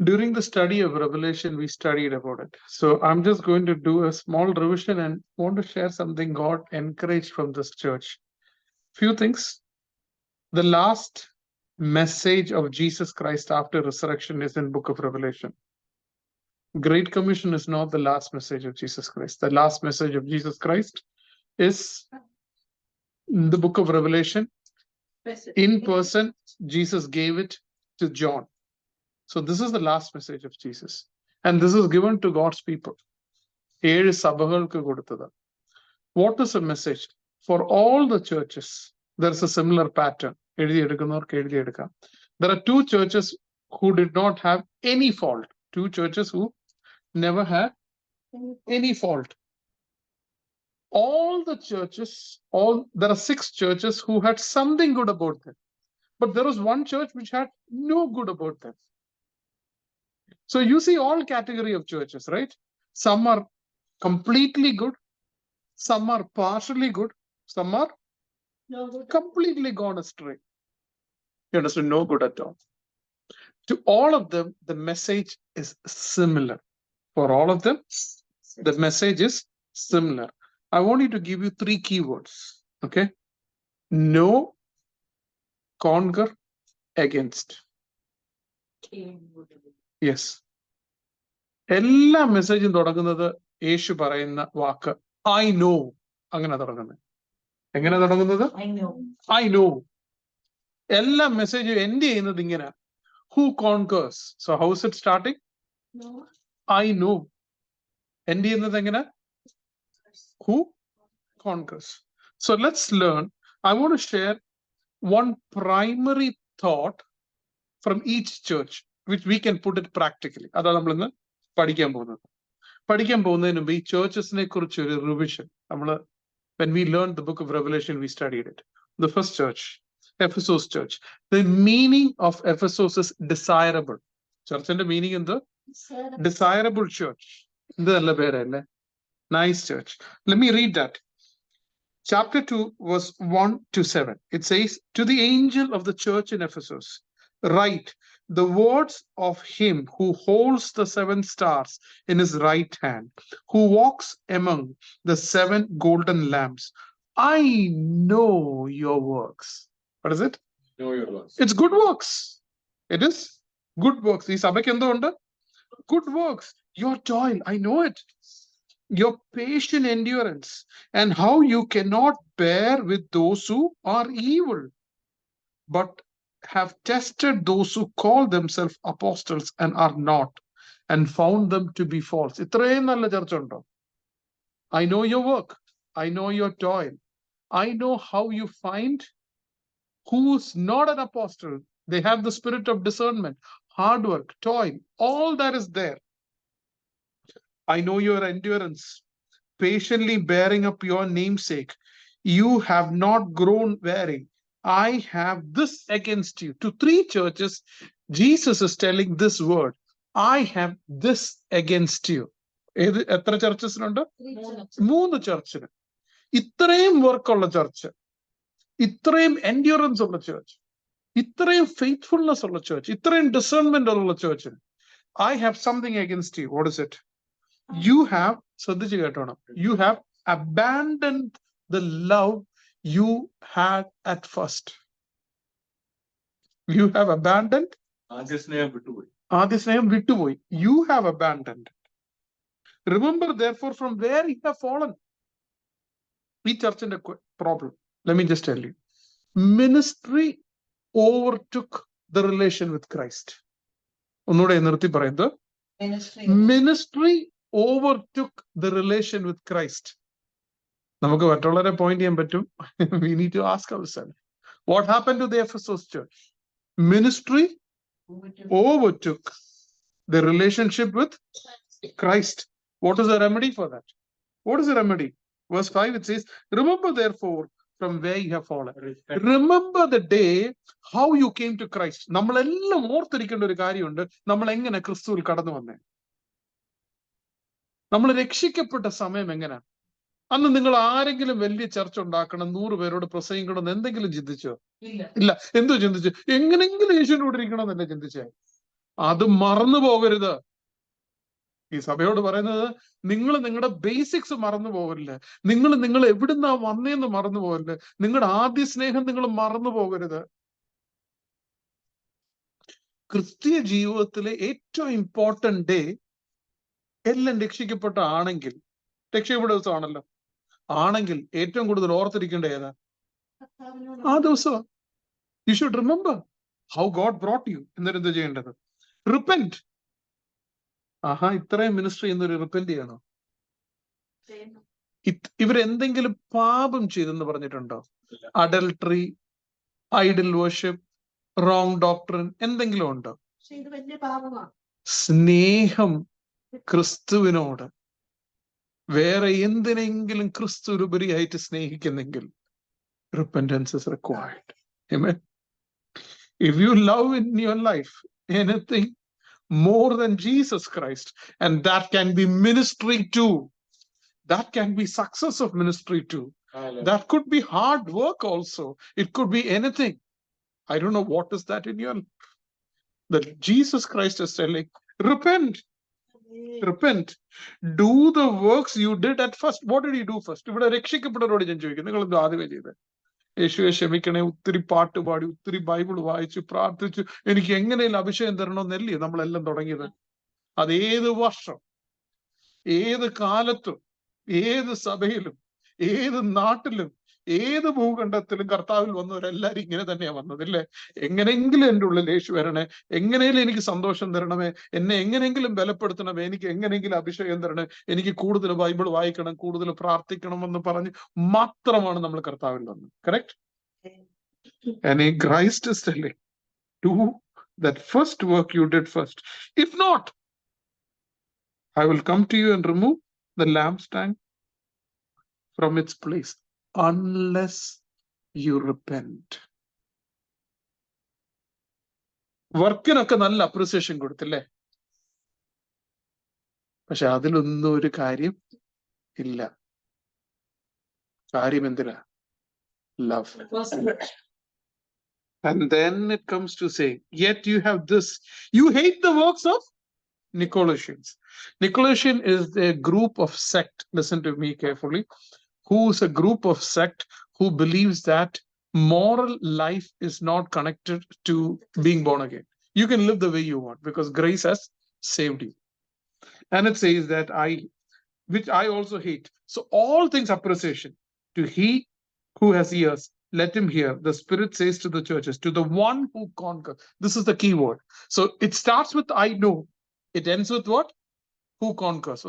During the study of Revelation, we studied about it. So I'm just going to do a small revision and want to share something God encouraged from this church. Few things. The last message of Jesus Christ after resurrection is in book of Revelation. Great Commission is not the last message of Jesus Christ. The last message of Jesus Christ is in the book of Revelation. In person, Jesus gave it to John. So this is the last message of Jesus. And this is given to God's people. 7 സഭകൾക്ക് കൊടുത്തത്. What is a message? For all the churches, there's a similar pattern. എഴുതിയെടുക്കുന്നവർക്ക് എഴുതിയെടുക്കാം. There are two churches who did not have any fault. Two churches who never had any fault. All the churches, there are 6 churches who had something good about them. But there was one church which had no good about them. So you see all category of churches, right? Some are completely good. Some are partially good. Some are completely gone astray. You understand? No good at all. To all of them, the message is similar. For all of them, the message is similar. I want you to give you 3 keywords. Okay? No, conquer, against. Yes. എല്ലാ മെസ്സേജും തുടങ്ങുന്നത് യേശു പറയുന്ന വാക്ക് I know. അങ്ങനെ തുടങ്ങുന്നത്. എങ്ങനെ തുടങ്ങുന്നത്? I no. എല്ലാ മെസ്സേജും എൻഡ് ചെയ്യുന്നത് ഇങ്ങനെ. Who conquers? So how is it starting? No. I know. End ചെയ്യുന്നത് എങ്ങനെ? Who conquers? So let's learn. I want to share one primary thought from each church, which we can put it practically. അതാണ് നമ്മൾ ഇന്ന് പഠിക്കാൻ പോകുന്നത്. പഠിക്കാൻ പോകുന്നതിന് മുമ്പ് ഈ ചേർച്ചസിനെ കുറിച്ച് ഒരു revision. when we learned the book of Revelation, we studied it. The first church, Ephesus church. The meaning of Ephesus is desirable. Church and the meaning in the desirable church. Nice church. Let me read that. Chapter 2, verse 1 to 7. It says, to the angel of the church in Ephesus, write the words of him who holds the 7 stars in his right hand, who walks among the 7 golden lamps. I know your works. What is it? Know your works. It's good works. It is good works. Ee sabhakku endu undu? Good works. Your toil, I know it. Your patient endurance, and how you cannot bear with those who are evil, but have tested those who call themselves apostles and are not, and found them to be false. ഇത്രയും നല്ല ചർച്ച ഉണ്ടോ? I know your work. I know your toil. I know how you find who's not an apostle. They have the spirit of discernment, hard work, toil. All that is there. I know your endurance, patiently bearing up your namesake. You have not grown weary. I have this against you. To 3 churches, Jesus is telling this word. I have this against you. എത്ര ചർച്ചസിനുണ്ട്? 3 ചർച്ചിന്. ഇത്രയും വർക്കുള്ള church, ഇത്രയും endurance ഉള്ള church, ഇത്രയും faithfulness ഉള്ള church, ഇത്രയും discernment ഉള്ള ചർച്ചിന് I have something against you. What is it? You have, ശ്രദ്ധിച്ചു കേട്ടോണം, you have abandoned the love you had at first. You have abandoned. ആദ്യ സ്നേഹം വിട്ടുപോയി. ആദ്യ സ്നേഹം വിട്ടുപോയി. You have abandoned. Remember therefore from where you have fallen. ഈ ചർച്ചിന്റെ problem. Let me just tell you. Ministry overtook the relation with Christ. ഒന്നുകൂടെ നിർത്തി പറയുന്നത്. Ministry overtook the relation with Christ. നമുക്ക് മറ്റുള്ളവരെ പോയിന്റ് ചെയ്യാൻ പറ്റും. We need to ask ourselves, what happened to the Ephesus church? Ministry overtook the relationship with Christ. What is the remedy for that? What is the remedy? Verse 5, it says, remember therefore from where you have fallen. Remember the day how you came to Christ. നമ്മളെല്ലാം ഓർത്തിരിക്കേണ്ട ഒരു കാര്യമുണ്ട്. നമ്മൾ എങ്ങനെ ക്രിസ്തുവിൽ കടന്നു വന്നേ? നമ്മൾ രക്ഷിക്കപ്പെട്ട സമയം എങ്ങനെ? അന്ന് നിങ്ങൾ ആരെങ്കിലും വലിയ ചർച്ച ഉണ്ടാക്കണം, 100 പേരോട് പ്രസംഗിക്കണം എന്ന് എന്തെങ്കിലും ചിന്തിച്ചോ? ഇല്ല. എന്തോ ചിന്തിച്ചു? എങ്ങനെങ്കിലും യേശുവിന്റെ കൂടെ ഇരിക്കണം എന്നല്ലേ ചിന്തിച്ചേ? അത് മറന്നു പോകരുത്. ഈ സഭയോട് പറയുന്നത്, നിങ്ങൾ നിങ്ങളുടെ ബേസിക്സ് മറന്നു പോകരുത്. നിങ്ങൾ എവിടുന്നാ വന്നേന്ന് മറന്നു പോകരുത്. നിങ്ങളുടെ ആദ്യ സ്നേഹം നിങ്ങൾ മറന്നു പോകരുത്. ക്രിസ്തീയ ജീവിതത്തിലെ ഏറ്റവും ഇമ്പോർട്ടന്റ് ഡേ എല്ലാം രക്ഷിക്കപ്പെട്ട ആണെങ്കിൽ, രക്ഷയുടെ ദിവസമാണല്ലോ, ആണെങ്കിൽ ഏറ്റവും കൂടുതൽ ഓർത്തിരിക്കേണ്ട ഏതാ? ആ ദിവസം. You should remember how God brought you. എന്നിട്ട് എന്ത് ചെയ്യേണ്ടത്? റിപ്പന്റ്. ആഹാ, ഇത്രയും മിനിസ്റ്റർ ചെയ്യുന്നൊരു റിപ്പന്റ് ചെയ്യണോ? ഇവരെന്തെങ്കിലും പാപം ചെയ്തെന്ന് പറഞ്ഞിട്ടുണ്ടോ? Adultery, idol worship, wrong doctrine എന്തെങ്കിലും ഉണ്ടോ? സ്നേഹം ക്രിസ്തുവിനോട് വേറെ എന്തിനെങ്കിലും ക്രിസ്തുവിനുപരിയായിട്ട് സ്നേഹിക്കുന്നെങ്കിൽ repentance is required. Amen. If you love in your life anything more than Jesus Christ, and that can be ministry too, that can be success of ministry too, that could be hard work also, it could be anything. I don't know what is that in your life that Jesus Christ is telling, repent. Repent. Do the works you did at first. What did he do first? ഇവിടെ രക്ഷിക്കപ്പെട്ടവരോട് ഞാൻ ചോദിക്കും, നിങ്ങൾ എന്തോ ആദ്യമേ ചെയ്തത്? യേശുവെ ക്ഷമിക്കണേ, ഒത്തിരി പാട്ട് പാടി, ഒത്തിരി ബൈബിൾ വായിച്ചു, പ്രാർത്ഥിച്ചു, എനിക്ക് എങ്ങനെയും അഭിഷേകം തരണമെന്നല്ലേ നമ്മളെല്ലാം തുടങ്ങിയത്? അത് ഏത് വർഷം, ഏത് കാലത്തും, ഏത് സഭയിലും, ഏത് നാട്ടിലും, ഏത് ഭൂഖണ്ഡത്തിലും കർത്താവിൽ വന്നവരെല്ലാരും ഇങ്ങനെ തന്നെയാ വന്നത്, അല്ലേ? എങ്ങനെയെങ്കിലും എൻ്റെ ഉള്ളിൽ യേശു വരണേ, എങ്ങനെയെങ്കിലും എനിക്ക് സന്തോഷം തരണമേ, എന്നെ എങ്ങനെയെങ്കിലും ബലപ്പെടുത്തണമേ, എനിക്ക് എങ്ങനെയെങ്കിലും അഭിഷേകം തരണേ, എനിക്ക് കൂടുതൽ ബൈബിൾ വായിക്കണം, കൂടുതൽ പ്രാർത്ഥിക്കണം എന്ന് പറഞ്ഞ് മാത്രമാണ് നമ്മൾ കർത്താവിൽ വന്നത്. Correct? And Christ is telling, do that first work you did first. If not, I will come to you and remove the lampstand from its place unless you repent. വർക്കിനൊക്കെ നല്ല അപ്രിസിയേഷൻ കൊടുത്തില്ലേ? പക്ഷെ അതിലൊന്നും ഒരു കാര്യം ഇല്ല. കാര്യം എന്തിനാ? Love. And then it comes to say, yet you have this, you hate the works of Nicolaitans. Nicolaitan is a group of sect, listen to me carefully, who is a group of sect who believes that moral life is not connected to being born again. You can live the way you want because grace has saved you. And it says that which I also hate. So all things appreciation. To he who has ears, let him hear. The Spirit says to the churches, to the one who conquers. This is the key word. So it starts with I know. It ends with what? Who conquers.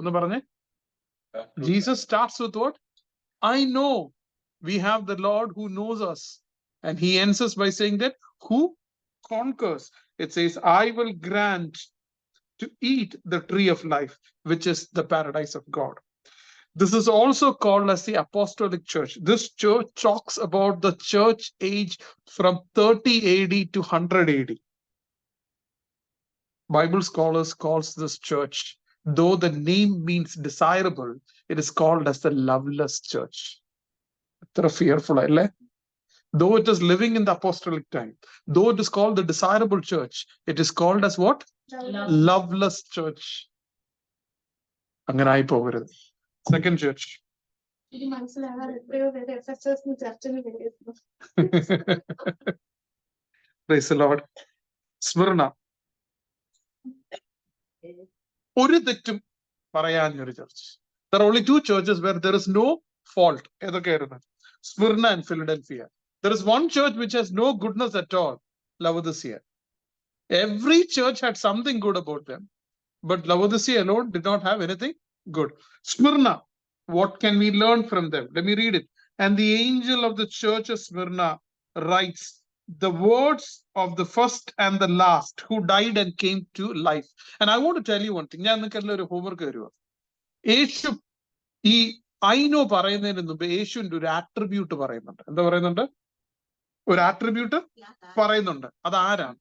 Jesus starts with what? I know. We have the Lord who knows us. And he ends us by saying that who conquers. It says, I will grant to eat the tree of life, which is the paradise of God. This is also called as the apostolic church. This church talks about the church age from 30 AD to 100 AD. Bible scholars calls this church, though the name means desirable, it is called as the loveless church. Fearful, though it is living in the apostolic time, though it is called the desirable church, it is called as what? Loveless church. അങ്ങനെ ആയി പോകരുത്. Second church. Praise the Lord. Smyrna. ഒരു തെറ്റും പറയാഞ്ഞൊരു church. There are only two churches where there is no fault. ഏതൊക്കെയായിരുന്നു? Smyrna and Philadelphia. There is one church which has no goodness at all. Laodicea. Every church had something good about them, but Laodicea alone did not have anything good. Smyrna. What can we learn from them? Let me read it. And the angel of the church of Smyrna writes the words of the first and the last who died and came to life. And I want to tell you one thing. ഞാൻ നിങ്ങൾക്ക് ഒരു homework തരുവാ. യേശു ഈ I know പറയുന്നതിന് മുമ്പ് യേശുവിന്റെ ഒരു attribute പറയുന്നുണ്ട്. എന്താ പറയുന്നുണ്ട്? ഒരു ആട്രിബ്യൂട്ട് പറയുന്നുണ്ട്. അത് ആരാണ്?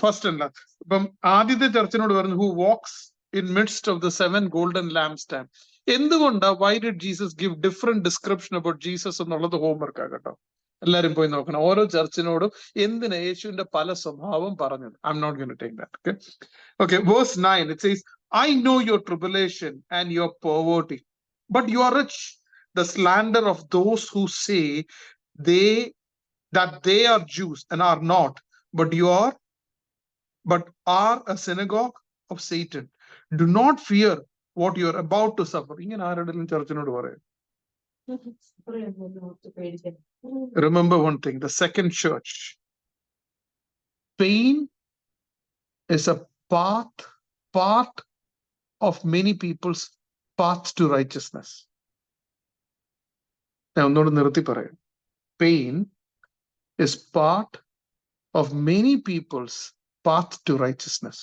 ഫസ്റ്റ് അല്ല. ഇപ്പം ആദ്യത്തെ ചർച്ചിനോട് പറഞ്ഞു who walks in midst of the 7 golden lampstands. എന്തുകൊണ്ടാ? Why did Jesus give different description about Jesus എന്നുള്ളത് homework ആകട്ടോ. എല്ലാരും പോയി നോക്കണം. ഓരോ ചർച്ചിനോടും എന്തിനാ യേശുവിന്റെ പല സ്വഭാവം പറഞ്ഞത്. I'm not going to take that. Okay, okay. Verse 9 it says, I know your tribulation and your poverty, but you are rich. The slander of those who say they that they are Jews and are not, but are a synagogue of Satan. Do not fear what you are about to suffer. ഇങ്ങനെ ആരുടെയും ചർച്ചിനോട് പറയാം. Remember one thing, the second church, pain is a part of many people's path to righteousness. ഞാൻ ഒന്നുകൂടെ നിർത്തി പറയാം. Pain is part of many people's path to righteousness.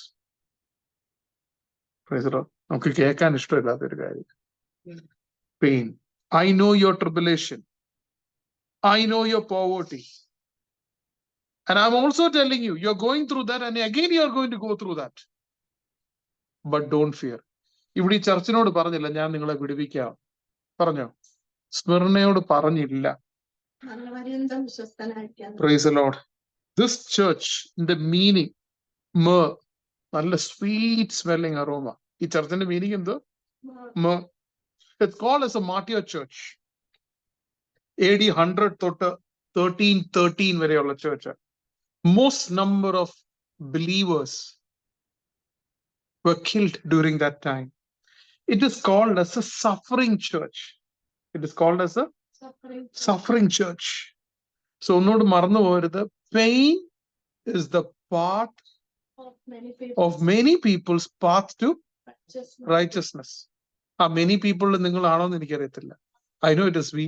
Praise the Lord. നമുക്ക് കേൾക്കാൻ ഇഷ്ടമില്ലാത്തൊരു കാര്യം. Pain. I know your tribulation. I know your poverty. And I'm also telling you, you're going through that, and again you're going to go through that. But don't fear. ഇവിടെ ഈ ചർച്ചിനോട് പറഞ്ഞില്ല ഞാൻ നിങ്ങളെ വിടുവിക്കാം. പറഞ്ഞോ? സ്മിർനയോട് പറഞ്ഞില്ല. Praise the Lord. This church, in the meaning, myrrh, നല്ല sweet smelling aroma. ഈ ചർച്ചിന്റെ മീനിങ് എന്തോ? Myrrh. It's called as a martyr church. AD 100 തൊട്ട് 1313 വരെയുള്ള church. Most number of believers were killed during that time. It is called as a suffering church. It is called as a suffering church. So ഒന്നുകൂടി മറന്നു പോകരുത്. Pain is the part of many people's path to righteousness. ആ many people നിങ്ങളാണോ എന്ന് എനിക്കറിയത്തില്ല. I know it is we.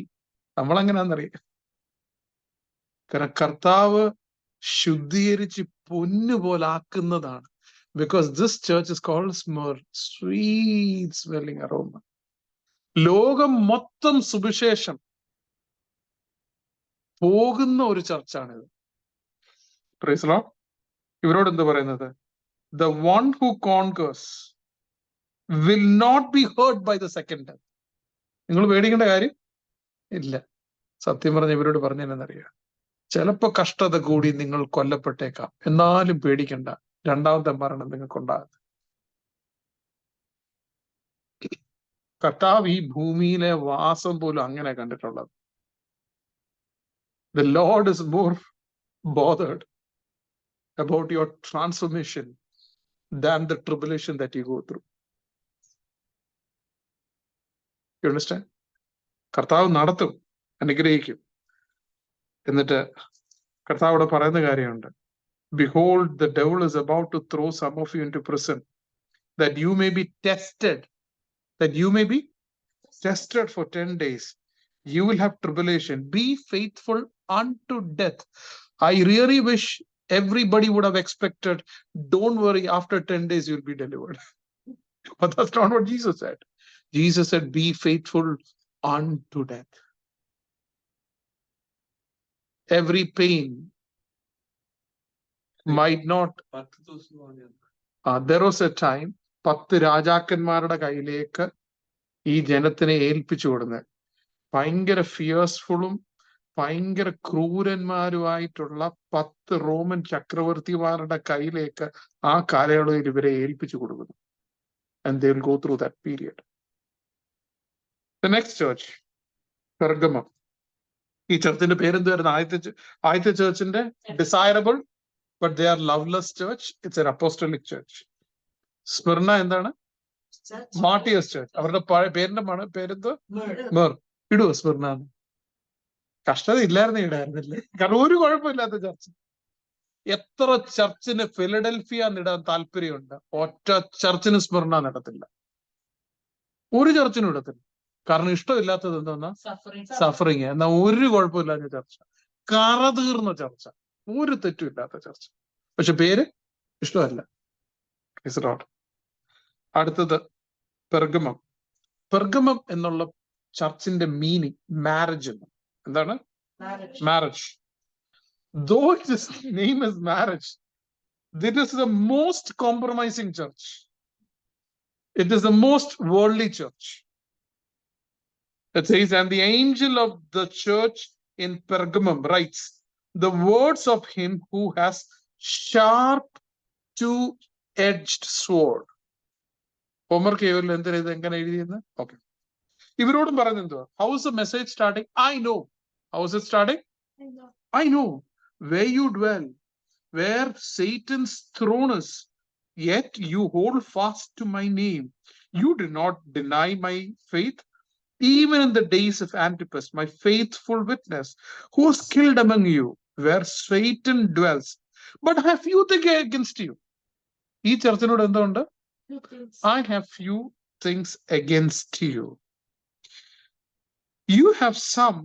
നമ്മളെങ്ങനെയാണെന്നറിയാം. കാരണം കർത്താവ് ശുദ്ധീകരിച്ച് പൊന്നുപോലാക്കുന്നതാണ്. Because this church is called myrrh, sweet smelling aroma. ലോകം മൊത്തം സുവിശേഷം പോകുന്ന ഒരു ചർച്ചാണിത്. Praise the Lord. ഇവരോട് എന്ത് പറയുന്നത്? The one who conquers will not be hurt by the second death. നിങ്ങൾ പേടിക്കേണ്ട കാര്യം ഇല്ല. സത്യം പറഞ്ഞ ഇവരോട് പറഞ്ഞതെന്നറിയാം, ചിലപ്പോ കഷ്ടത കൂടി നിങ്ങൾ കൊല്ലപ്പെട്ടേക്കാം, എന്നാലും പേടിക്കണ്ട, രണ്ടാമത്തെ മരണം നിങ്ങൾക്കുണ്ടാകും. കർത്താവ് ഈ ഭൂമിയിലെ വാസം പോലും അങ്ങനെ കണ്ടിട്ടുള്ളത്. The Lord is more bothered about your transformation than the tribulation that you go through. You understand? കർത്താവ് നടത്തും, അനുഗ്രഹിക്കും. എന്നിട്ട് കർത്താവിടെ പറയുന്ന കാര്യമുണ്ട്. Behold, the devil is about to throw some of you into prison, that you may be tested. That you may be tested for 10 days. You will have tribulation. Be faithful unto death. I really wish everybody would have expected, don't worry, after 10 days you'll be delivered. But that's not what Jesus said. Jesus said, be faithful unto death. Every pain might not. There was a time 10 രാജാക്കന്മാരുടെ കയ്യിലേക്ക് ഈ ജനത്തിനെ ഏൽപ്പിച്ചു കൊടുക്കുന്നത്. ഭയങ്കര ഫിയേഴ്സ്ഫുള്ളും ഭയങ്കര ക്രൂരന്മാരുമായിട്ടുള്ള 10 Roman ചക്രവർത്തിമാരുടെ കയ്യിലേക്ക് ആ കാലയളവിൽ ഇവരെ ഏൽപ്പിച്ചു കൊടുക്കുന്നു. And they will go through that period. The next church, Pergamum. ഈ ചർച്ചിന്റെ പേരെന്തുവായിരുന്നു? ആദ്യത്തെ ചർച്ചിന്റെ desirable but they are loveless church. It's an apostolic church. Smyrna എന്താണ്? Martyrs church. അവരുടെ പേരിന്റെ പേരെന്ത്? മീർ. ഇടുവോ സ്മിർന? കഷ്ടത ഇല്ലായിരുന്നു, ഇടായിരുന്നില്ലേ? കാരണം ഒരു കുഴപ്പമില്ലാത്ത ചർച്ച്. എത്ര ചർച്ചിന് ഫിലഡൽഫിയ ഇടാൻ താല്പര്യമുണ്ട്, ഒറ്റ ചർച്ചിന് സ്മിർന നടത്തില്ല. ഒരു ചർച്ചിനും ഇടത്തില്ല. കാരണം ഇഷ്ടമില്ലാത്തത് എന്താ? സഫറിങ്. എന്നാ ഒരു കുഴപ്പമില്ലാത്ത ചർച്ച, കറ തീർന്ന ചർച്ച, ഒരു തെറ്റും ഇല്ലാത്ത ചർച്ച. പക്ഷെ പേര് ഇഷ്ടമല്ല. അടുത്തത് പെർഗമം. പെർഗമം എന്നുള്ള ചർച്ചിന്റെ മീനിങ് മാരേജ് എന്ന്. എന്താണ്? Marriage. Though its name is marriage, this is the most compromising church. It is the most worldly church. It says, and the angel of the church in Pergamum writes, the words of him who has sharp two-edged sword. Homework ചെയ്യുമല്ലോ എന്തിനാ ഇത് എങ്ങനെ എഴുതിയെന്ന്? Okay. ഇവരോടും പറയുന്നത് എന്തുവാ? How is the message starting? I know. How is it starting? I know where you dwell, where Satan's throne is, yet you hold fast to my name. You did not deny my faith, even in the days of Antipas, my faithful witness, who was killed among you, where Satan dwells. But I have few things against you. ഈ ചർച്ചിനോട് എന്തുണ്ട്? I have few things against you. You have some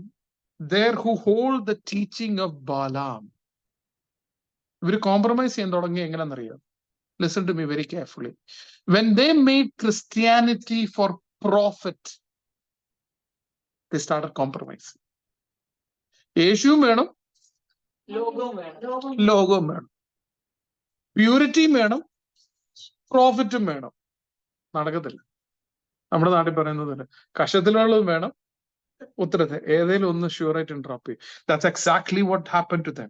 there who hold the teaching of Balaam. ഇവര് compromise ചെയ്യാൻ തുടങ്ങി എങ്ങനെയാണെന്നറിയാം? Listen to me very carefully. When they made Christianity for profit, they started compromising. യേശുവും വേണം, ലോകവും വേണം, പ്യൂരിറ്റിയും വേണം, പ്രോഫിറ്റും വേണം. നടക്കത്തില്ല. നമ്മുടെ നാട്ടിൽ പറയുന്നത് കഷത്തിലുള്ളതും വേണം, ഉത്തരത്തെ ഏതെങ്കിലും ഒന്ന് ഷുവറായിട്ട് ഡ്രോപ്പ് ചെയ്യും. That's exactly what happened to them.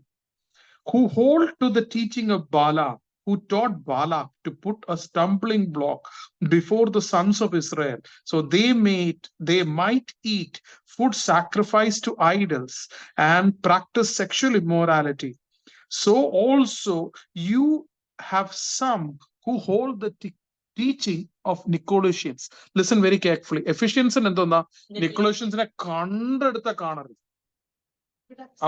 Who hold to the teaching of Balaam, who taught Balak to put a stumbling block before the sons of Israel, so they might eat food sacrificed to idols and practice sexual immorality. So also you have some who hold the teaching of Nicolaitans. Listen very carefully. Ephesians എന്തോന്നാ? നിക്കോളേഷ്യൻസിനെ കണ്ടെടുത്ത കാണരുത്.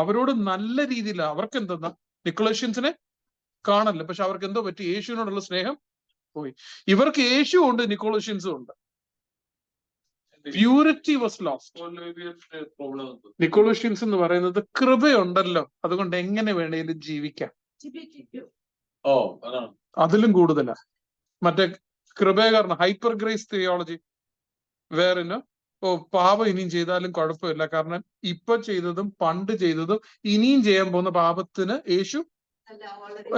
അവരോട് നല്ല രീതിയിൽ അവർക്ക് എന്തെന്നാ? നിക്കോളേഷ്യൻസിനെ കാണല്ല. പക്ഷെ അവർക്ക് എന്തോ പറ്റി? യേശുവിനോടുള്ള സ്നേഹം പോയി. ഇവർക്ക് യേശു ഉണ്ട്, നിക്കോളേഷ്യൻസും ഉണ്ട്. Purity was lost. നിക്കോളേഷ്യൻസ് എന്ന് പറയുന്നത് കൃപയുണ്ടല്ലോ, അതുകൊണ്ട് എങ്ങനെ വേണേലും ജീവിക്കാം. അതിലും കൂടുതലാ മറ്റേ കൃപയെ കാരണം ഹൈപ്പർ ഗ്രേസ് തിയോളജി. വേറെ പാപം ഇനിയും ചെയ്താലും കുഴപ്പമില്ല, കാരണം ഇപ്പൊ ചെയ്തതും പണ്ട് ചെയ്തതും ഇനിയും ചെയ്യാൻ പോകുന്ന പാപത്തിന് യേശു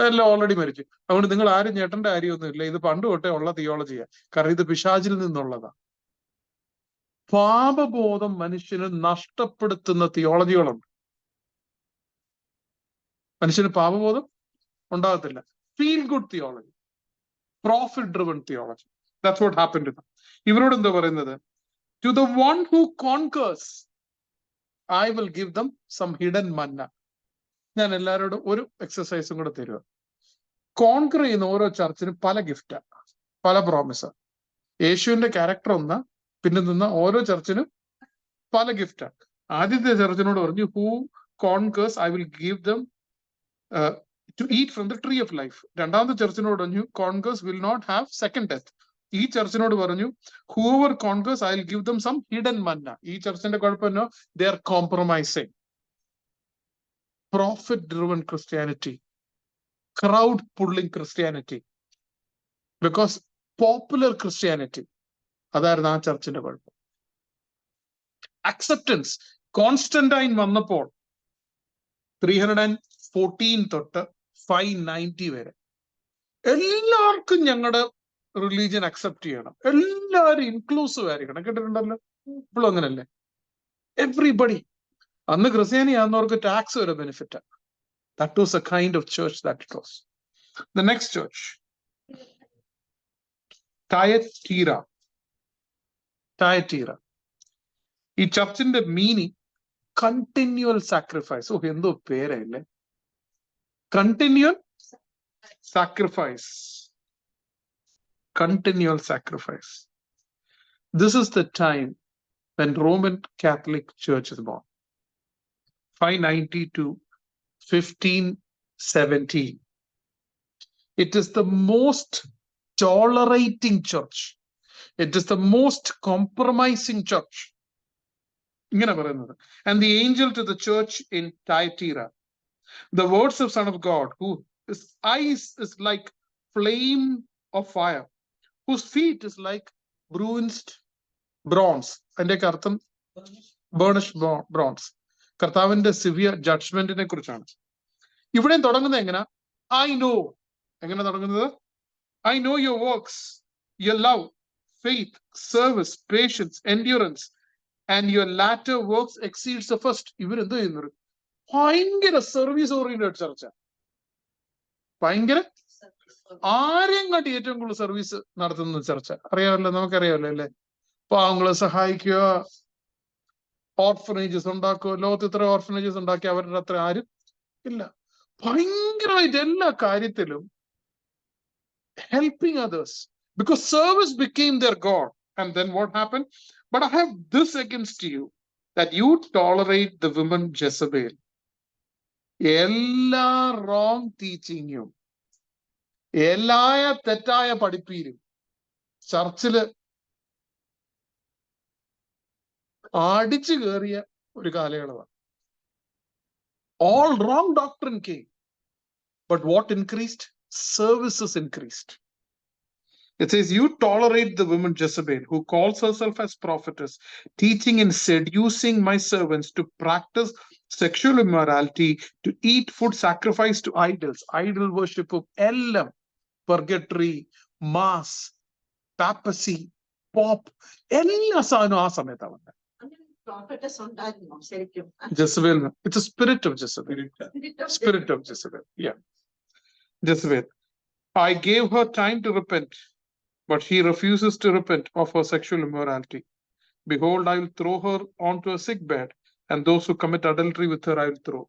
എല്ലാം ഓൾറെഡി മരിച്ചു. അതുകൊണ്ട് നിങ്ങൾ ആരും ഞെട്ടേണ്ട കാര്യമൊന്നുമില്ല. ഇത് പണ്ട് തൊട്ടേ ഉള്ള തിയോളജിയാ, കാരണം ഇത് പിശാചിൽ നിന്നുള്ളതാ. പാപബോധം മനുഷ്യന് നഷ്ടപ്പെടുത്തുന്ന തിയോളജികളുണ്ട്. മനുഷ്യന് പാപബോധം ഉണ്ടാകത്തില്ല. Feel good theology, profit driven theology. That's what happened to them. ഇവരോട് എന്താ പറയുന്നത്? To the one who conquers, I will give them some hidden manna. ഞാൻ എല്ലാവരോടും ഒരു എക്സസൈസും കൂടെ തരുക. കോൺകർ ചെയ്യുന്ന ഓരോ ചർച്ചിനും പല ഗിഫ്റ്റാ, പല പ്രോമിസാ. യേശുവിന്റെ ക്യാരക്ടർ ഒന്ന്, പിന്നെ നിന്ന ഓരോ ചർച്ചിനും പല ഗിഫ്റ്റാ. ആദ്യത്തെ ചർച്ചിനോട് പറഞ്ഞു, who conquers I will give them to eat from the tree of life. രണ്ടാമത്തെ ചർച്ചിനോട് പറഞ്ഞു, conquers will not have second death. ഈ ചർച്ചിനോട് പറഞ്ഞു, whoever conquers, I will give them some hidden manna. ഈ ചർച്ചിന്റെ കുഴപ്പമെന്നോ? They are compromising. Profit driven Christianity, crowd pulling Christianity, because popular Christianity. അതായിരുന്നു ആ ചർച്ചിന്റെ കുഴപ്പം. അക്സെപ്റ്റൻസ്. കോൺസ്റ്റന്റൈൻ വന്നപ്പോൾ 314 തൊട്ട് 590 വരെ എല്ലാവർക്കും ഞങ്ങളുടെ റിലീജിയൻ അക്സെപ്റ്റ് ചെയ്യണം, എല്ലാവരും ഇൻക്ലൂസീവ് ആയിരിക്കണം. കേട്ടിട്ടുണ്ടല്ലോ? ഇപ്പോഴും അങ്ങനല്ലേ? എവ്രിബഡി. അന്ന് ക്രിസ്ത്യാനി ആകുന്നവർക്ക് ടാക്സ് വരെ benefit. That was a kind of church that it was. The next church, Thyatira. Thyatira. ഈ ചർച്ചിന്റെ മീനിങ് കണ്ടിന്യൂവൽ സാക്രിഫൈസ്. ഓ, എന്തോ പേരല്ലേ, continual sacrifice. Continual sacrifice. This is the time when Roman Catholic Church is born. 590 to 1517. It is the most tolerating church. It is the most compromising church. ഇങ്ങനെ പറയുന്നത്. And the angel to the church in Thyatira, the words of Son of God, whose eyes is like flame of fire, whose feet is like bruised bronze. അതിന്റെയൊക്കെ അർത്ഥം ബേണിഷ് bronze. കർത്താവിന്റെ severe ജഡ്ജ്മെന്റിനെ കുറിച്ചാണ്. ഇവിടെ തുടങ്ങുന്നത് എങ്ങനെ? I know. എങ്ങനെ തുടങ്ങുന്നത്? I know your works, your love, faith, service, patience, endurance, and your latter works exceeds the first. ഇവരെന്ത് ചെയ്യുന്നത്? ഭയങ്കര സർവീസ് ഓറിയന്റഡ് ചർച്ച. ഭയങ്കര ആരെയും കാട്ടി ഏറ്റവും കൂടുതൽ സർവീസ് നടത്തുന്ന ചർച്ച. അറിയാമല്ലോ, നമുക്കറിയാമല്ലോ അല്ലെ? പാവങ്ങളെ സഹായിക്കുക, ഓർഫനേജസ് ഉണ്ടാക്കുക. ലോകത്ത് ഇത്ര ഓർഫനേജസ് ഉണ്ടാക്കി അവരുടെ അത്ര ആരും ഇല്ല. ഭയങ്കരമായിട്ട് എല്ലാ കാര്യത്തിലും helping others, because service became their God. And then what happened? But I have this against you, that you tolerate the woman Jezebel. എല്ലാ wrong teaching-ഉം എല്ലാ തെറ്റായ പഠിപ്പീരും ചർച്ചില് അടിച്ചു കയറിയ ഒരു കാലയളവാണ്. All wrong doctrine came, but what increased? Services increased. It says, you tolerate the woman Jezebel, who calls herself as prophetess, teaching and seducing my servants to practice sexual immorality, to eat food sacrificed to idols, idol worship, ellam, purgatory, mass, papacy, pop, ella saanu aa samayatha vanda. Prophetess ഉണ്ടായിരുന്നോ ശരിക്കും? Jezebel, it's a spirit of Jezebel. Spirit of Jezebel, yeah. Jezebel. I gave her time to repent, but she refuses to repent of her sexual immorality. Behold, I will throw her onto a sick bed, and those who commit adultery with her I will throw.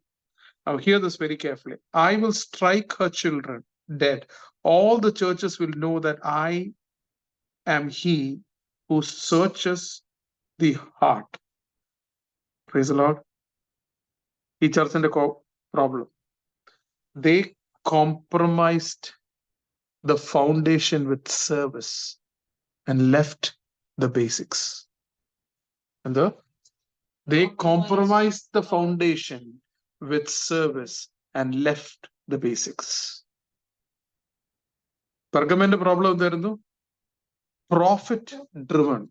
Now hear this very carefully. I will strike her children dead. All the churches will know that I am he who searches the heart. Praise the Lord. ഈ ചർച്ചിന്റെ problem. They compromised the foundation with service and left the basics. And they compromised the foundation with service and left the basics. Pergamende problem എന്തായിരുന്നു? Profit driven,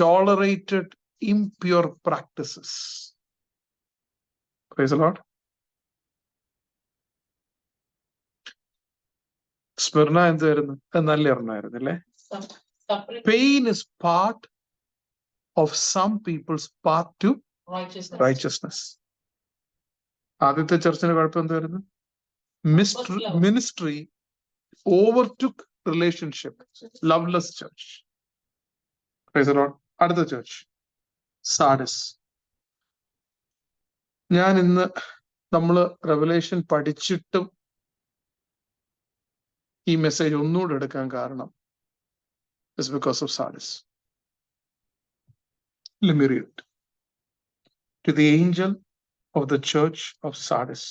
tolerated impure practices. Praise the Lord. Smyrna എന്തായിരുന്നു? നല്ല എണ്ണമായിരുന്നു അല്ലേ? Pain is part of some people's path to righteousness. ആദ്യത്തെ ചർച്ചിന്റെ കുഴപ്പം എന്തായിരുന്നു? Ministry overtook relationship. Loveless church. Praise the Lord. അടുത്ത church, Sardis. ഞാൻ ഇന്ന് നമ്മള് റെവലേഷൻ പഠിച്ചിട്ടും ഈ മെസ്സേജ് ഒന്നുകൂടെ എടുക്കാൻ കാരണം is because of Sardis. Let me read it. To the angel of the church of Sardis.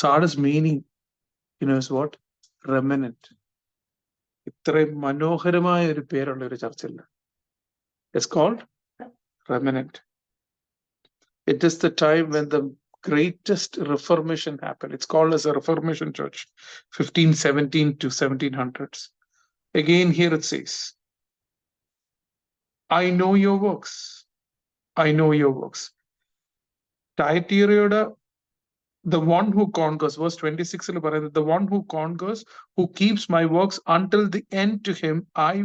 Sardis meaning, is what? Remnant. ഇത്രയും മനോഹരമായ ഒരു പേരുള്ള ഒരു ചർച്ചില്ല. It's called Remnant. It is the time when the greatest reformation happened. It's called as a Reformation church, 1517 to 1700s. Again, here it says, I know your works. I know your works. Thyatira, the one who conquers, verse 26, the one who conquers, who keeps my works until the end, to him I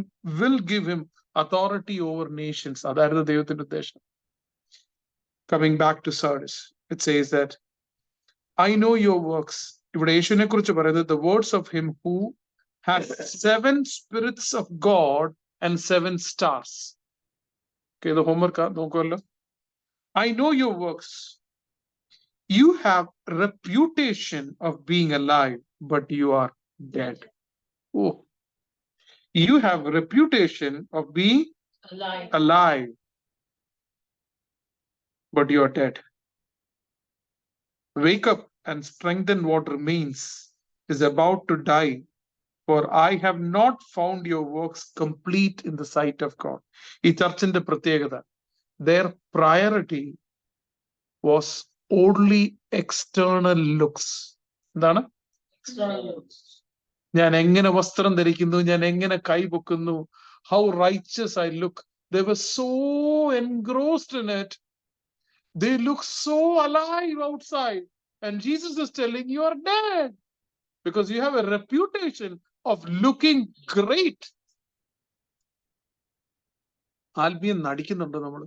will give him authority over nations. അതായിരുന്നു ദൈവത്തിന്റെ ഉദ്ദേശം. Coming back to Sardis, it says that I know your works. ഇവിടെ യേശുവിനെ കുറിച്ച് പറയുന്നത്, the words of him who has 7 spirits of God and 7 stars. Okay, the homework നോക്കുമല്ലോ. I know your works. You have reputation of being alive, but you are dead. Oh, you have reputation of being alive, but you are dead. Wake up and strengthen what remains, is about to die, for I have not found your works complete in the sight of God. ഈ ചർച്ചിന്റെ പ്രത്യേകത, their priority was only external looks. എന്താണ്? ഞാൻ എങ്ങനെ വസ്ത്രം ധരിക്കുന്നു, ഞാൻ എങ്ങനെ കൈ പൊക്കുന്നു, how righteous I look. They were so engrossed in it. They look so alive outside. And Jesus is telling, you are dead, because you have a reputation of looking great. ആത്മീയം നടിക്കുന്നുണ്ടോ നമ്മൾ?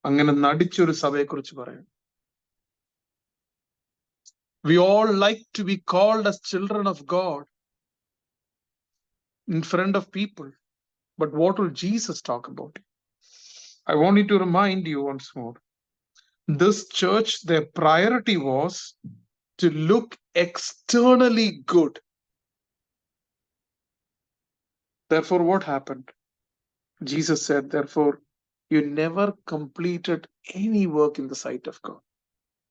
അങ്ങനെ നടിച്ചൊരു സഭയെക്കുറിച്ച് പറയാം. We all like to be called as children of God in front of people. But what will Jesus talk about? I want you to remind you once more. This church, their priority was to look externally good. Therefore, what happened? Jesus said, therefore, you never completed any work in the sight of God.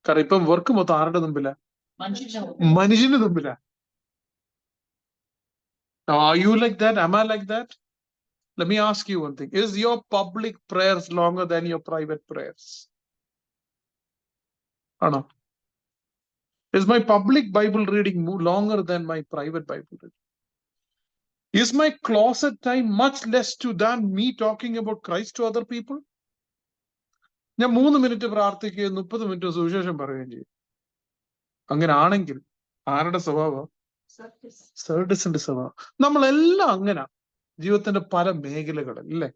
കാരണം ഇപ്പം work മൊത്തം ആരുടെ മുമ്പില? മനുഷ്യന് മുമ്പില. Now, are you like that? Am I like that? Let me ask you one thing. Is your public prayers longer than your private prayers? Or no? Is my public Bible reading longer than my private Bible reading? Is my closet time much less to than me talking about Christ to other people? ഞാൻ 3 minute പ്രാർത്ഥിക്കുകയും 30 minute സുവിശേഷം പറയുകയും ചെയ്യും. അങ്ങനെ ആണെങ്കിൽ ആരുടെ സ്വഭാവം? സർഡിസിന്റെ സ്വഭാവം. നമ്മളെല്ലാം അങ്ങനെ ജീവിതത്തിന്റെ പല മേഖലകളിൽ അല്ലേ?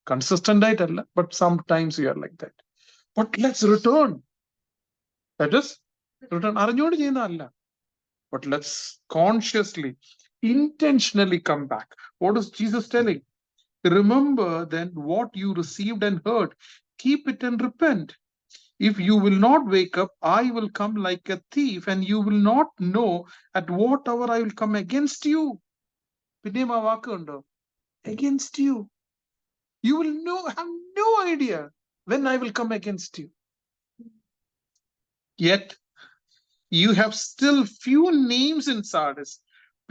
കൺസിസ്റ്റന്റ് ആയിട്ടല്ല, but sometimes you are like that. But let's return. That is return. അറിഞ്ഞുകൊണ്ട് ചെയ്യുന്നതല്ല, but let's consciously, intentionally come back. What is Jesus telling? Remember then what you received and heard. Keep it and repent. If you will not wake up, I will come like a thief, and you will not know at what hour I will come against you. പിന്നെയും ആ വാക്കുണ്ടോ? Against you. You will have no idea when I will come against you. Yet, you have still few names in Sardis.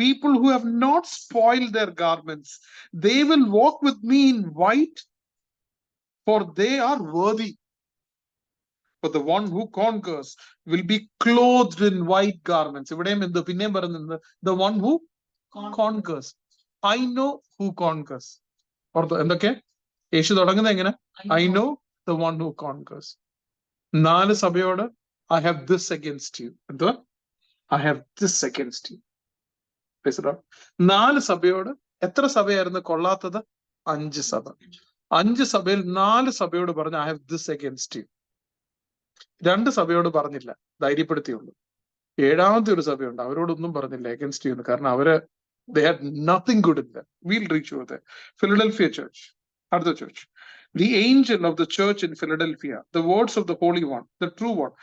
People who have not spoiled their garments. They will walk with me in white, for they are worthy. For the one who conquers will be clothed in white garments. The one who conquers. I know who conquers. Or I know the one who conquers. 4 സഭയോട് I have this against you. I have this against you. 4 സഭയോട് എത്ര സഭയായിരുന്നു കൊള്ളാത്തത്? 5 സഭ. 5 സഭയിൽ 4 സഭയോട് പറഞ്ഞു I have this against you. 2 സഭയോട് പറഞ്ഞില്ല, ധൈര്യപ്പെടുത്തിയുള്ളൂ. 7ാമത്തെ ഒരു സഭയുണ്ട്, അവരോടൊന്നും പറഞ്ഞില്ല against you. കാരണം അവര് they had nothing good in them. We'll reach over there. Philadelphia church, other church. The angel of the church in Philadelphia, the words of the Holy One, the true one,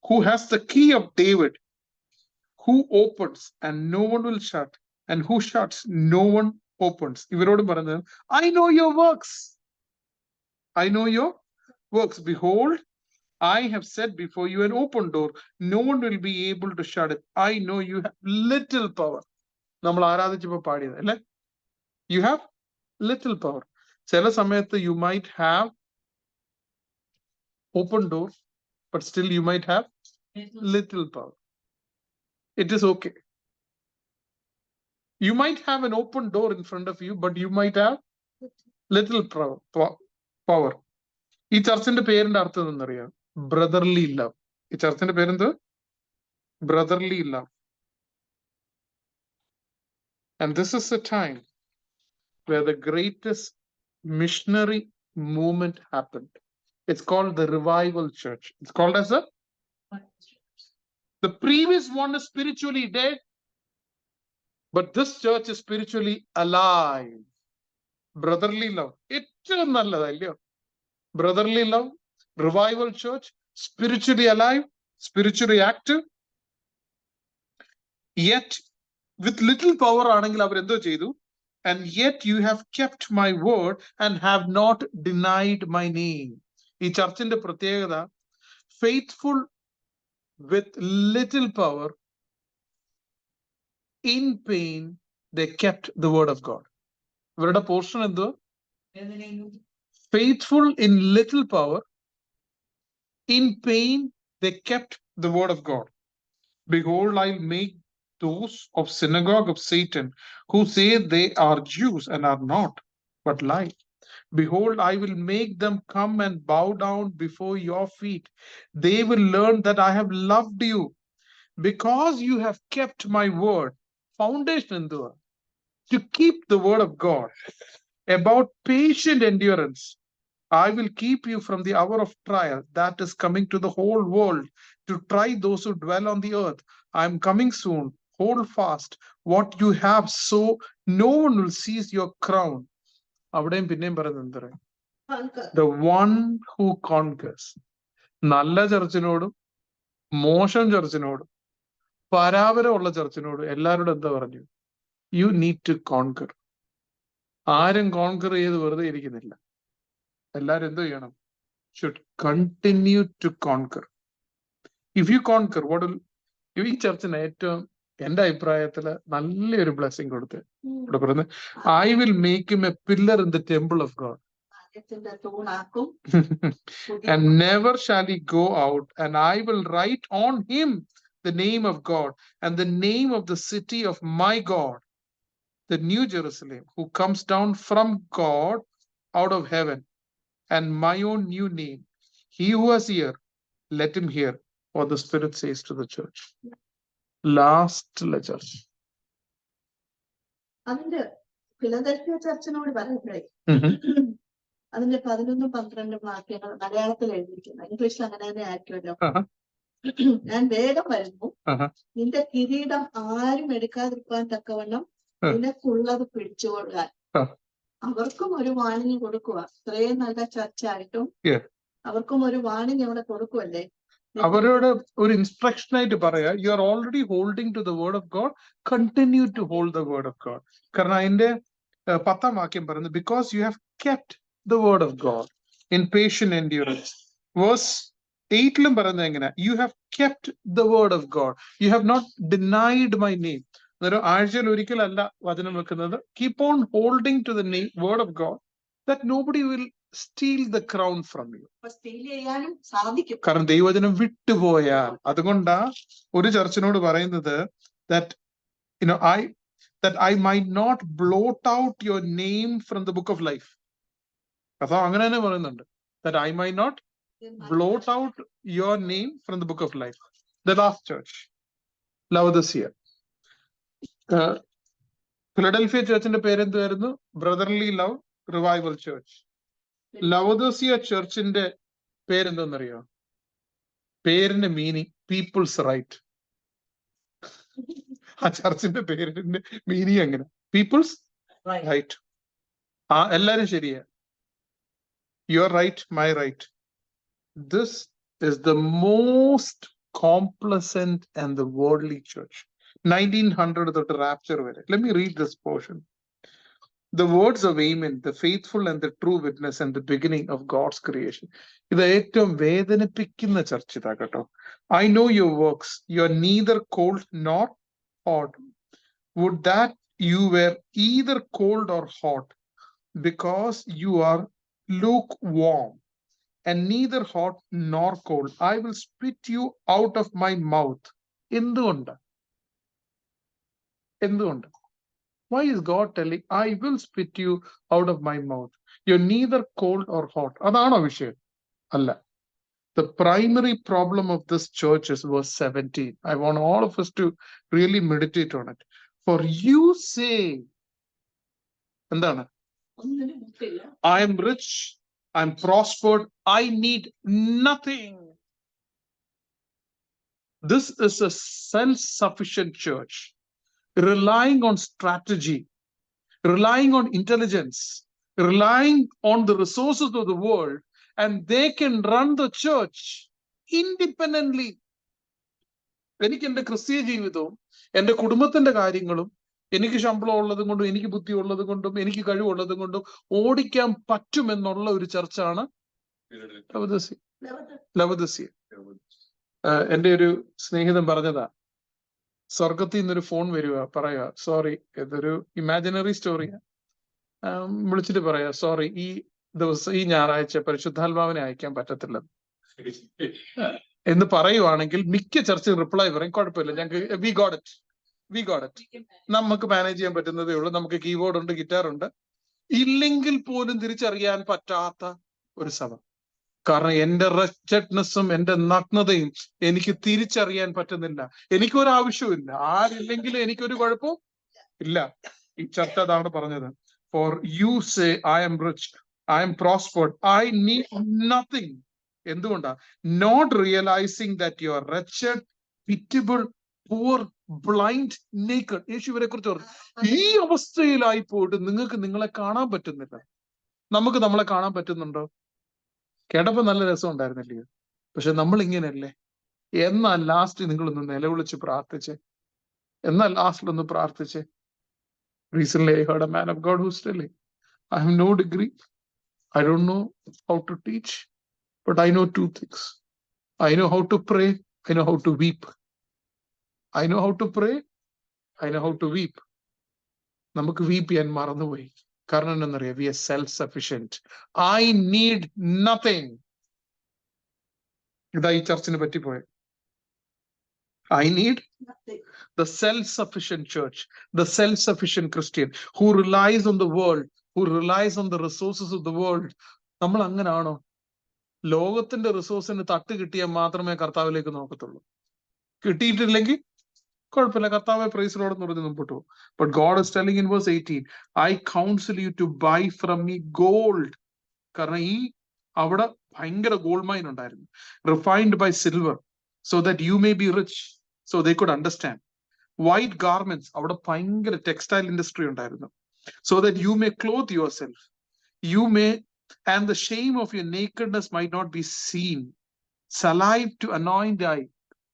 who has the key of David, who opens and no one will shut, and who shuts no one opens. ഇവരോട് പറഞ്ഞത് I know your works. I know your works. Behold, I have set before you an open door. No one will be able to shut it. I know you have little power. നമ്മൾ ആരാധിച്ചപ്പോ പാടിയത് അല്ലെ? You have little power. ചില സമയത്ത് you might have open door, but still you might have little power. It is okay. You might have an open door in front of you, but you might have little power. ഈ ചർച്ചിന്റെ പേരിന്റെ അർത്ഥം എന്നറിയാം? Brotherly love. ഈ ചർച്ചിന്റെ പേരെന്ത്? Brotherly love. And this is the time where the greatest missionary movement happened. It's called the Revival Church. It's called as the previous one is spiritually dead, but this church is spiritually alive. Brotherly love. ഏറ്റവും നല്ലതല്ലയോ? Brotherly love, Revival Church, spiritually alive, spiritually active. Yet, with little power ആണെങ്കിൽ അവർ എന്തോ ചെയ്തു? And yet you have kept my word and have not denied my name. ഈ ചർച്ചിന്റെ പ്രത്യേകത, faithful with little power, in pain they kept the word of God. ഇവരുടെ portion എന്തോ? Faithful in little power, in pain they kept the word of God. Behold, I make those of synagogue of Satan who say they are Jews and are not, but lie. Behold, I will make them come and bow down before your feet. They will learn that I have loved you because you have kept my word. Foundation എന്തുവാ? To keep the word of God. about patient endurance. I will keep you from the hour of trial that is coming to the whole world to try those who dwell on the earth. I am coming soon. Hold fast what you have, so no one will seize your crown. അവിടെയും പിന്നെയും പറയുന്നത് എന്താ? The one who conquers. നല്ല ചർച്ചിനോടും മോശം ചർച്ചിനോടും പരാപരമുള്ള ചർച്ചിനോടും എല്ലാവരോടും എന്താ പറഞ്ഞു? You need to conquer. ആരും കോൺകർ ചെയ്ത് വെറുതെ ഇരിക്കുന്നില്ല. എല്ലാരും എന്ത് ചെയ്യണം? should continue to conquer. If you conquer, what will ഈ ചർച്ചിന് ഏറ്റവും എന്റെ അഭിപ്രായത്തില് നല്ലൊരു ബ്ലെസ്സിങ് കൊടുത്ത് ഇവിടെ പറയുന്നത്, I will make him a pillar in the temple of God. And never shall he go out, and I will write on him the name of God and the name of the city of my God, the New Jerusalem, who comes down from God out of heaven, and my own new name. He who has ear, let him hear what the Spirit says to the church. Last church. അതിന്റെ ഫിലദൽഫിയ ചർച്ചിനോട് പറയുമ്പോഴേ അതിന്റെ 11-12 വാക്യങ്ങൾ മലയാളത്തിൽ എഴുതിയിരിക്കുന്നു. ഇംഗ്ലീഷിൽ അങ്ങനെ തന്നെ ആയിരിക്കുമല്ലോ. ഞാൻ വേഗം വരുന്നു, നിന്റെ കിരീടം ആരും എടുക്കാതിരിക്കാൻ തക്കവണ്ണം നിനക്കുള്ളത് പിടിച്ചുകൊള്ളാൻ. അവർക്കും ഒരു വാണിംഗ് കൊടുക്കുക. ഇത്രയും നല്ല ചർച്ചായിട്ടും അവർക്കും ഒരു വാണിംഗ് അവിടെ കൊടുക്കുവല്ലേ? അവരോട് ഒരു ഇൻസ്ട്രക്ഷൻ ആയിട്ട് പറയാ, you are already holding to the word of God, continue to hold the word of God. കാരണം അതിന്റെ 10ാം വാക്യം പറയുന്നത്, because you have kept the word of God in patient endurance. Verse 8ലും പറയുന്നത് എങ്ങനെ? You have kept the word of God, you have not denied my name. അന്നേരം ആഴ്ചയിൽ ഒരിക്കലല്ല വചനം വെക്കുന്നത്. Keep on holding to the word of God, that nobody will steal the crown from you. കാരണം ദൈവവചനം വിട്ടുപോയാൽ. അതുകൊണ്ടാ ഒരു ചർച്ചിനോട് പറയുന്നത് that I might not blot out your name from the book of life. അപ്പൊ അങ്ങനെ തന്നെ പറയുന്നുണ്ട്, that I might not blot out your name from the book of life. The last church, Laodicea. Philadelphia ചർച്ചിന്റെ പേരെന്തായിരുന്നു? Brotherly love revival church. Laodicea ചർച്ചിന്റെ പേരെന്തോന്നറിയോ? പേരിന്റെ meaning people's right. ആ ചർച്ചിന്റെ പേരിന്റെ മീനിങ് എങ്ങനെ? People's right. എല്ലാരും ശരിയാ. Your right, my right. This is the most complacent and the worldly church. 1900 തൊട്ട് റാപ്ചർ വരെ. Let me read this portion. The words of Amen, the faithful and the true witness and the beginning of God's creation. ഇത് ഏറ്റവും വേദനിപ്പിക്കുന്ന ചർച്ച ഇതാ കേട്ടോ. I know your works. You are neither cold nor hot. Would that you were either cold or hot, because you are lukewarm and neither hot nor cold. I will spit you out of my mouth. എന്തുകൊണ്ട്? Why is God telling, I will spit you out of my mouth? You're neither cold or hot. അതാണോ വിഷയം? അല്ല. The primary problem of this church is verse 17. I want all of us to really meditate on it. For you say, എന്താണ്? I am rich, I am prospered, I need nothing. This is a self-sufficient church, relying on strategy, relying on intelligence, relying on the resources of the world, and they can run the church independently. എനിക്ക് എന്റെ ക്രിസ്തീയ ജീവിതവും എന്റെ കുടുംബത്തിന്റെ കാര്യങ്ങളും എനിക്ക് ശമ്പളം ഉള്ളത് കൊണ്ടും എനിക്ക് ബുദ്ധി ഉള്ളത് കൊണ്ടും എനിക്ക് കഴിവുള്ളത് കൊണ്ടും ഓടിക്കാൻ പറ്റുമെന്നുള്ള ഒരു ചർച്ചാണ് ലവോദിസിയ. എന്റെ ഒരു സ്നേഹിതൻ പറഞ്ഞതാ, സ്വർഗത്തിൽ നിന്നൊരു ഫോൺ വരിക, പറയാ സോറി, ഇതൊരു ഇമാജിനറി സ്റ്റോറിയാ, വിളിച്ചിട്ട് പറയാ സോറി, ഈ ദിവസം ഈ ഞായറാഴ്ച പരിശുദ്ധാത്മാവിനെ അയക്കാൻ പറ്റത്തില്ല എന്ന് പറയുവാണെങ്കിൽ മിക്ക ചർച്ച റിപ്ലൈ പറയും, കുഴപ്പമില്ല, ഞങ്ങൾക്ക് വി ഗോട്ട് ഇറ്റ്, നമുക്ക് മാനേജ് ചെയ്യാൻ പറ്റുന്നതേ ഉള്ളൂ, നമുക്ക് കീബോർഡ് ഉണ്ട്, ഗിറ്റാർ ഉണ്ട്. ഇല്ലെങ്കിൽ പോലും തിരിച്ചറിയാൻ പറ്റാത്ത ഒരു സഭ. കാരണം എന്റെ റെസ്റ്റഡ്നെസ്സും എന്റെ നഗ്നതയും എനിക്ക് തിരിച്ചറിയാൻ പറ്റുന്നില്ല. എനിക്കൊരാവശ്യവും ഇല്ല, ആരില്ലെങ്കിലും എനിക്കൊരു കുഴപ്പവും ഇല്ല. ഈ ചർച്ച അതാണ് പറഞ്ഞത്. For you say, I am rich, I am prospered, I need nothing. എന്തുകൊണ്ടാ? Not realizing that you are wretched, pitiable, poor, blind, naked. യേശു ഇവരെ കുറിച്ച് പറഞ്ഞു, ഈ അവസ്ഥയിലായി പോയിട്ട് നിങ്ങൾക്ക് നിങ്ങളെ കാണാൻ പറ്റുന്നില്ല. നമുക്ക് നമ്മളെ കാണാൻ പറ്റുന്നുണ്ടോ? കേട്ടപ്പോ നല്ല രസം ഉണ്ടായിരുന്നില്ലയോ? പക്ഷെ നമ്മൾ ഇങ്ങനെയല്ലേ? എന്നാൽ ലാസ്റ്റ് നിങ്ങളൊന്ന് നിലവിളിച്ച് പ്രാർത്ഥിച്ച്, എന്നാൽ ലാസ്റ്റിലൊന്ന് പ്രാർത്ഥിച്ച്. Recently I heard a man of God who's telling, I have no degree, I don't know how to teach, but I know two things. I know how to pray, I know how to weep. I know how to pray, I know how to weep. നമുക്ക് വീപ്പ് ചെയ്യാൻ മറന്നുപോയി. കാരണം എന്താണെന്നറിയാം? We are self sufficient. I need nothing. ഇതാ ഈ ചർച്ചിന് പറ്റിപ്പോയത്. I need the self-sufficient church, the self-sufficient Christian who relies on the world, who relies on the resources of the world. നമ്മൾ അങ്ങനാണോ? ലോകത്തിന്റെ റിസോഴ്സിന് തട്ട് കിട്ടിയാൽ മാത്രമേ കർത്താവിലേക്ക് നോക്കത്തുള്ളൂ. കിട്ടിയിട്ടില്ലെങ്കിൽ കുഴപ്പമില്ല, കർത്താവെ പ്രൈസ് ലോർഡ് എന്ന് പറഞ്ഞ് മുമ്പോട്ട് പോകും. But God is telling in verse 18, I counsel you to buy from me gold. കാരണം ഈ അവിടെ ഭയങ്കര ഗോൾഡ് മൈൻ ഉണ്ടായിരുന്നു, refined by silver, so that you may be rich. So they could understand. White garments, അവിടെ ഭയങ്കര textile industry ഉണ്ടായിരുന്നു. So that you may clothe yourself, you may, and the shame of your nakedness might not be seen. Salive to anoint eye,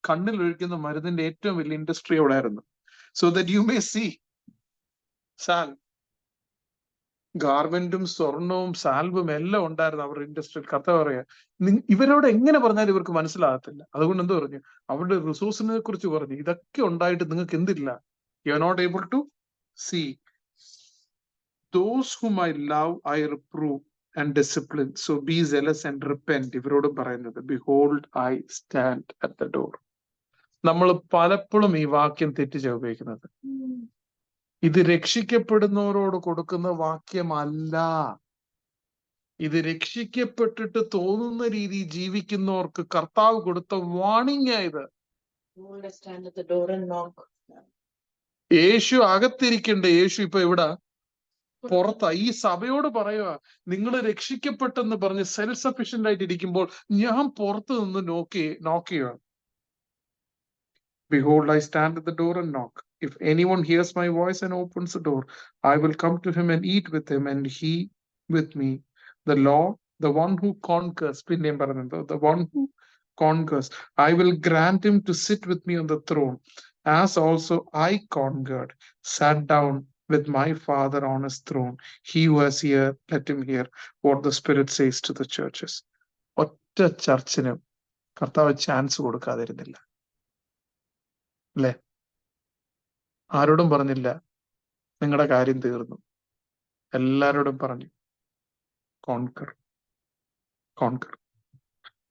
കണ്ണിൽ ഒഴിക്കുന്ന മരുന്നിന്റെ ഏറ്റവും വലിയ industry അവിടെ ആയിരുന്നു. So that you may see. സാൽ ഗാർമെന്റും സ്വർണവും സാൽവും എല്ലാം ഉണ്ടായിരുന്നു അവരുടെ ഇൻഡസ്ട്രിയിൽ. കഥ പറയാ, ഇവരോട് എങ്ങനെ പറഞ്ഞാലും ഇവർക്ക് മനസ്സിലാകത്തില്ല. അതുകൊണ്ട് എന്ത് പറഞ്ഞു? അവരുടെ റിസോഴ്സിനെ കുറിച്ച് പറഞ്ഞു, ഇതൊക്കെ ഉണ്ടായിട്ട് നിങ്ങൾക്ക് എന്തില്ല? You are not able to see. Those whom I love I reprove and discipline, so be zealous and repent. ഇവരോടും പറയുന്നത്, behold I stand at the door. നമ്മൾ പലപ്പോഴും ഈ വാക്യം തെറ്റിച്ചാ ഉപയോഗിക്കുന്നത്. ഇത് രക്ഷിക്കപ്പെടുന്നവരോട് കൊടുക്കുന്ന വാക്യമല്ല. ഇത് രക്ഷിക്കപ്പെട്ടിട്ട് തോന്നുന്ന രീതി ജീവിക്കുന്നവർക്ക് കർത്താവ് കൊടുത്ത വാണിംഗ് ആയത്. യേശു അകത്തിരിക്കണ്ട, യേശു ഇപ്പൊ ഇവിടെ പുറത്താ. ഈ സഭയോട് പറയുക, നിങ്ങൾ രക്ഷിക്കപ്പെട്ടെന്ന് പറഞ്ഞ് സെൽഫ് സഫിഷ്യന്റ് ആയിട്ട് ഇരിക്കുമ്പോൾ ഞാൻ പുറത്ത് നിന്ന് നോക്കിയാണ്. Behold, I stand at the door and knock. If anyone hears my voice and opens the door, I will come to him and eat with him, and he with me. The Lord, the one who conquers, the one who conquers, I will grant him to sit with me on the throne, as also I conquered, sat down with my Father on his throne. He who has ear, let him hear what the Spirit says to the churches. ഒറ്റ ചർച്ചിനും കർത്താവ് chance കൊടുക്കാതിരുന്നില്ല അല്ലേ? ആരോടും പറഞ്ഞില്ല നിങ്ങളുടെ കാര്യം തീർന്നു. എല്ലാരോടും പറഞ്ഞു, conquer.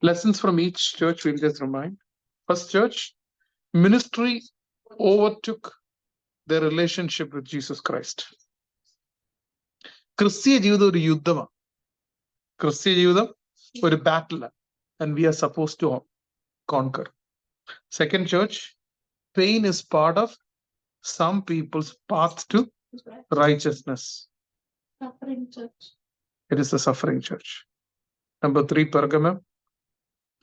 Lessons from each church we'll just remind. First church, ministry overtook their relationship with Jesus Christ. ക്രിസ്തീയ ജീവിതം ഒരു യുദ്ധമാണ്. ക്രിസ്തീയ ജീവിതം ഒരു ബാറ്റിലാണ്. And we are supposed to conquer. Second church, pain is part of some people's path to righteousness. Suffering church. It is the suffering church. Number 3, Pergamum,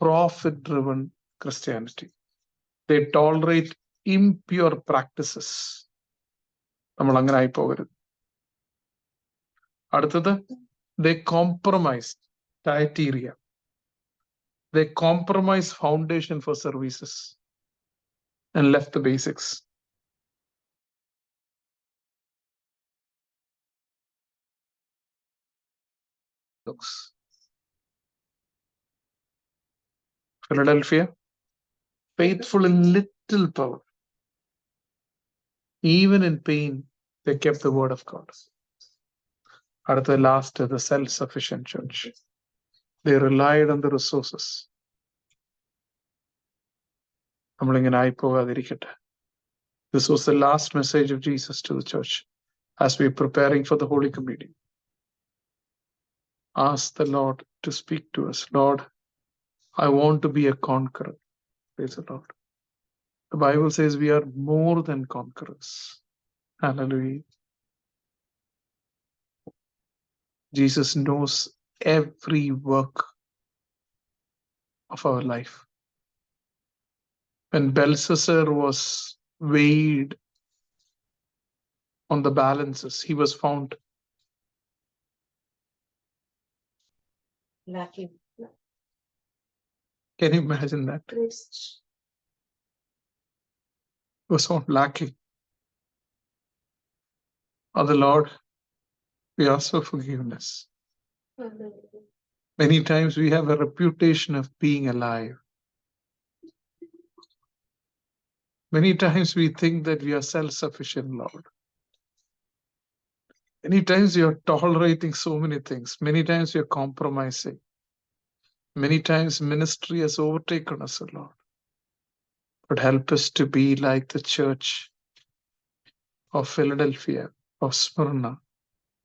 profit-driven Christianity. They tolerate impure practices. നമ്മൾ അങ്ങനെ ആയി പോകരുത്. അടുത്തത്, they compromise criteria. They compromise foundation for services and left the basics. Philadelphia, faithful in little power, even in pain, they kept the word of God. At the last, the self-sufficient church, they relied on the resources. നമ്മളിങ്ങനെ ആയി പോകാതിരിക്കട്ടെ. This was the last message of Jesus to the church as we are preparing for the Holy Communion. Ask the Lord to speak to us. Lord, I want to be a conqueror. Praise the Lord. The Bible says we are more than conquerors. Hallelujah. Jesus knows every work of our life. When Belshazzar was weighed on the balances, he was found lacking. Can you imagine that? Grace. Was found lacking. Oh, the Lord, we ask for forgiveness. Many times we have a reputation of being alive. Many times we think that we are self-sufficient, Lord. Many times we are tolerating so many things. Many times we are compromising. Many times ministry has overtaken us, O Lord. But help us to be like the church of Philadelphia, of Smyrna.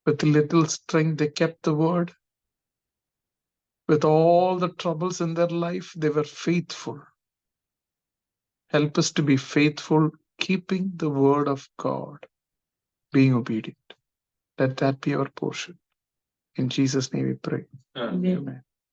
With little strength, they kept the word. With all the troubles in their life, they were faithful. Help us to be faithful, keeping the word of God, being obedient. Let that be our portion. In Jesus' name we pray. Amen. Amen.